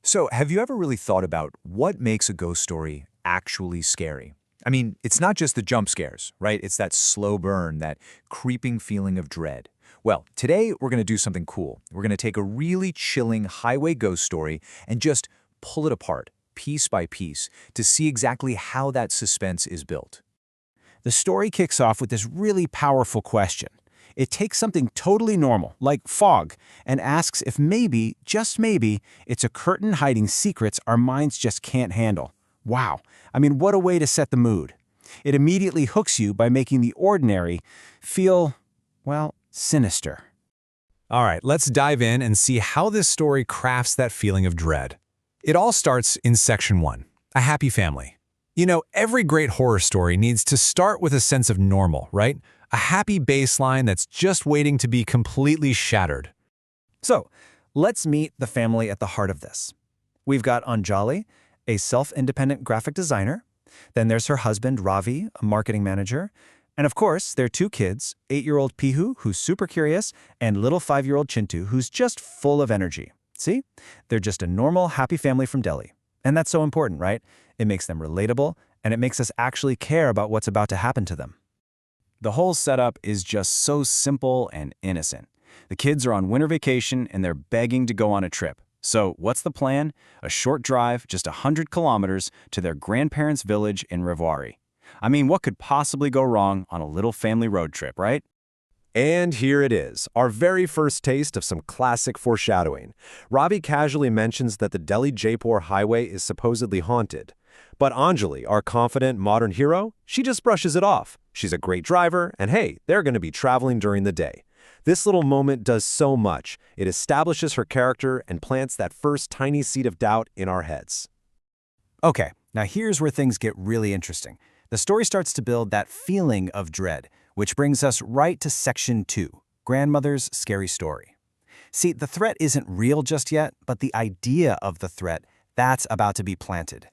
So, have you ever really thought about what makes a ghost story actually scary? I mean, it's not just the jump scares, right? It's that slow burn, that creeping feeling of dread. Well, today we're going to do something cool. We're going to take a really chilling highway ghost story and just pull it apart, piece by piece, to see exactly how that suspense is built. The story kicks off with this really powerful question. It takes something totally normal, like fog, and asks if maybe, just maybe, it's a curtain hiding secrets our minds just can't handle. Wow, I mean, what a way to set the mood. It immediately hooks you by making the ordinary feel, well, sinister. All right, let's dive in and see how this story crafts that feeling of dread. It all starts in Section 1, a happy family. You know, every great horror story needs to start with a sense of normal, right? A happy baseline that's just waiting to be completely shattered. So, let's meet the family at the heart of this. We've got Anjali, a self-independent graphic designer. Then there's her husband, Ravi, a marketing manager. And of course, their two kids, 8-year-old Pihu, who's super curious, and little 5-year-old Chintu, who's just full of energy. See? They're just a normal, happy family from Delhi. And that's so important, right? It makes them relatable, and it makes us actually care about what's about to happen to them. The whole setup is just so simple and innocent. The kids are on winter vacation and they're begging to go on a trip. So what's the plan? A short drive, just 100 kilometers, to their grandparents' village in Rewari. I mean, what could possibly go wrong on a little family road trip, right? And here it is, our very first taste of some classic foreshadowing. Ravi casually mentions that the Delhi-Jaipur highway is supposedly haunted. But Anjali, our confident modern hero, she just brushes it off. She's a great driver, and hey, they're going to be traveling during the day. This little moment does so much. It establishes her character and plants that first tiny seed of doubt in our heads. Okay, now here's where things get really interesting. The story starts to build that feeling of dread, which brings us right to Section 2, Grandmother's Scary Story. See, the threat isn't real just yet, but the idea of the threat, that's about to be planted.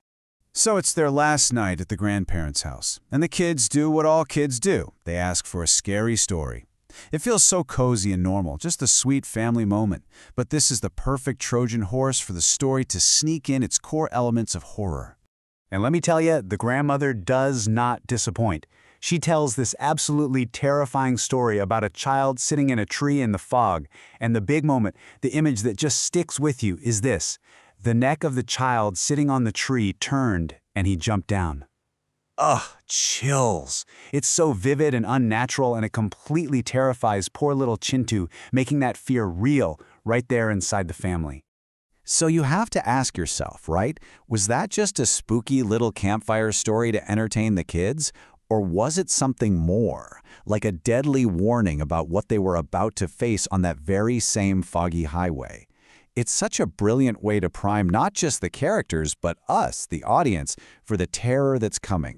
So it's their last night at the grandparents' house, and the kids do what all kids do. They ask for a scary story. It feels so cozy and normal, just a sweet family moment. But this is the perfect Trojan horse for the story to sneak in its core elements of horror. And let me tell you, the grandmother does not disappoint. She tells this absolutely terrifying story about a child sitting in a tree in the fog, and the big moment, the image that just sticks with you is this. The neck of the child sitting on the tree turned, and he jumped down. Ugh, chills. It's so vivid and unnatural, and it completely terrifies poor little Chintu, making that fear real right there inside the family. So you have to ask yourself, right? Was that just a spooky little campfire story to entertain the kids? Or was it something more, like a deadly warning about what they were about to face on that very same foggy highway? It's such a brilliant way to prime not just the characters, but us, the audience, for the terror that's coming.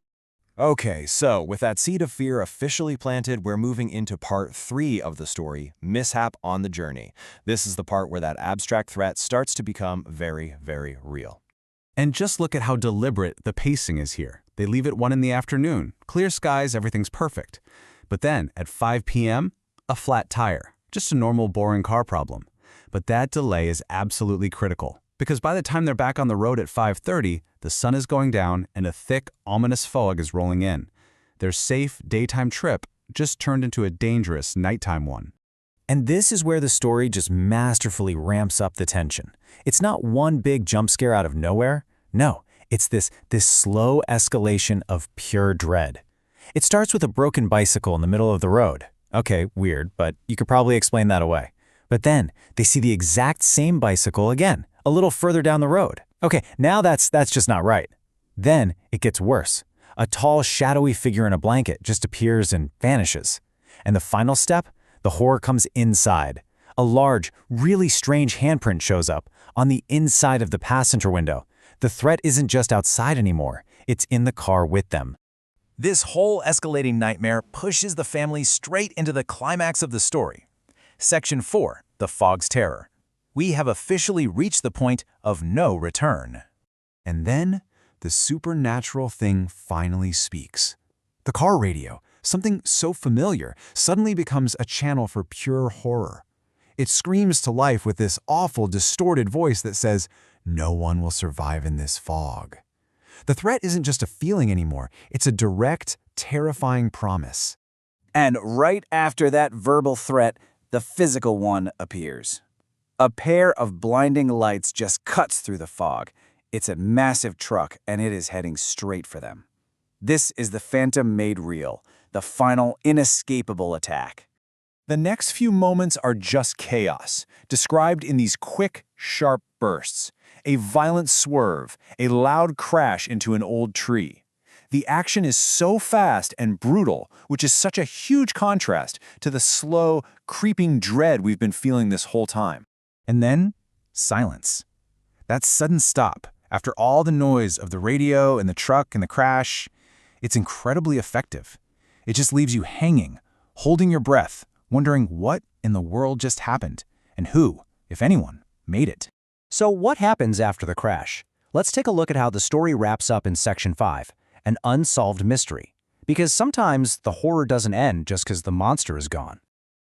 Okay, so with that seed of fear officially planted, we're moving into part 3 of the story, Mishap on the Journey. This is the part where that abstract threat starts to become very, very real. And just look at how deliberate the pacing is here. They leave at 1 in the afternoon. Clear skies, everything's perfect. But then, at 5 p.m., a flat tire. Just a normal, boring car problem. But that delay is absolutely critical, because by the time they're back on the road at 5:30, the sun is going down and a thick, ominous fog is rolling in. Their safe, daytime trip just turned into a dangerous, nighttime one. And this is where the story just masterfully ramps up the tension. It's not one big jump scare out of nowhere. No, it's this slow escalation of pure dread. It starts with a broken bicycle in the middle of the road. Okay, weird, but you could probably explain that away. But then they see the exact same bicycle again, a little further down the road. Okay, now that's just not right. Then it gets worse. A tall, shadowy figure in a blanket just appears and vanishes. And the final step? The horror comes inside. A large, really strange handprint shows up on the inside of the passenger window. The threat isn't just outside anymore. It's in the car with them. This whole escalating nightmare pushes the family straight into the climax of the story. Section 4, The Fog's Terror. We have officially reached the point of no return. And then, the supernatural thing finally speaks. The car radio, something so familiar, suddenly becomes a channel for pure horror. It screams to life with this awful, distorted voice that says, no one will survive in this fog. The threat isn't just a feeling anymore, it's a direct, terrifying promise. And right after that verbal threat, the physical one appears. A pair of blinding lights just cuts through the fog. It's a massive truck, and it is heading straight for them. This is the Phantom made real, the final, inescapable attack. The next few moments are just chaos, described in these quick, sharp bursts. A violent swerve, a loud crash into an old tree. The action is so fast and brutal, which is such a huge contrast to the slow, creeping dread we've been feeling this whole time. And then, silence. That sudden stop, after all the noise of the radio and the truck and the crash, it's incredibly effective. It just leaves you hanging, holding your breath, wondering what in the world just happened, and who, if anyone, made it. So what happens after the crash? Let's take a look at how the story wraps up in Section 5, an unsolved mystery. Because sometimes the horror doesn't end just because the monster is gone.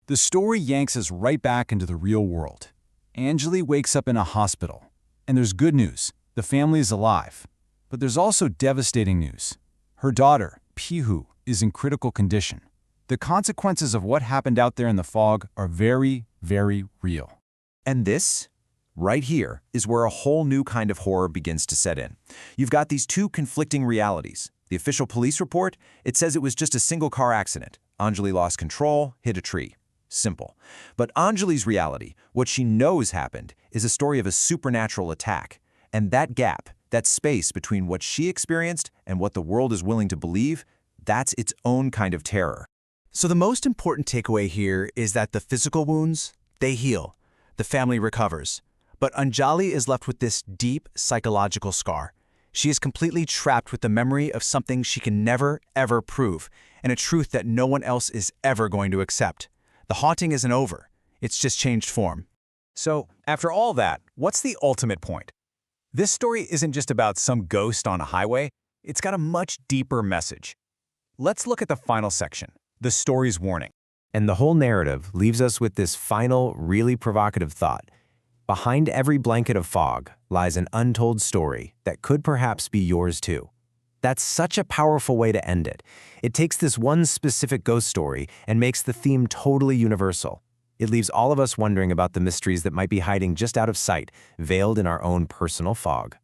The story yanks us right back into the real world. Anjali wakes up in a hospital. And there's good news. The family is alive. But there's also devastating news. Her daughter, Pihu, is in critical condition. The consequences of what happened out there in the fog are very, very real. And this, right here, is where a whole new kind of horror begins to set in. You've got these two conflicting realities. The official police report, it says it was just a single car accident. Anjali lost control, hit a tree. Simple. But Anjali's reality, what she knows happened, is a story of a supernatural attack. And that gap, that space between what she experienced and what the world is willing to believe, that's its own kind of terror. So the most important takeaway here is that the physical wounds, they heal. The family recovers. But Anjali is left with this deep psychological scar. She is completely trapped with the memory of something she can never, ever prove, and a truth that no one else is ever going to accept. The haunting isn't over. It's just changed form. So, after all that, what's the ultimate point? This story isn't just about some ghost on a highway. It's got a much deeper message. Let's look at the final section, the story's warning. And the whole narrative leaves us with this final, really provocative thought. Behind every blanket of fog lies an untold story that could perhaps be yours too. That's such a powerful way to end it. It takes this one specific ghost story and makes the theme totally universal. It leaves all of us wondering about the mysteries that might be hiding just out of sight, veiled in our own personal fog.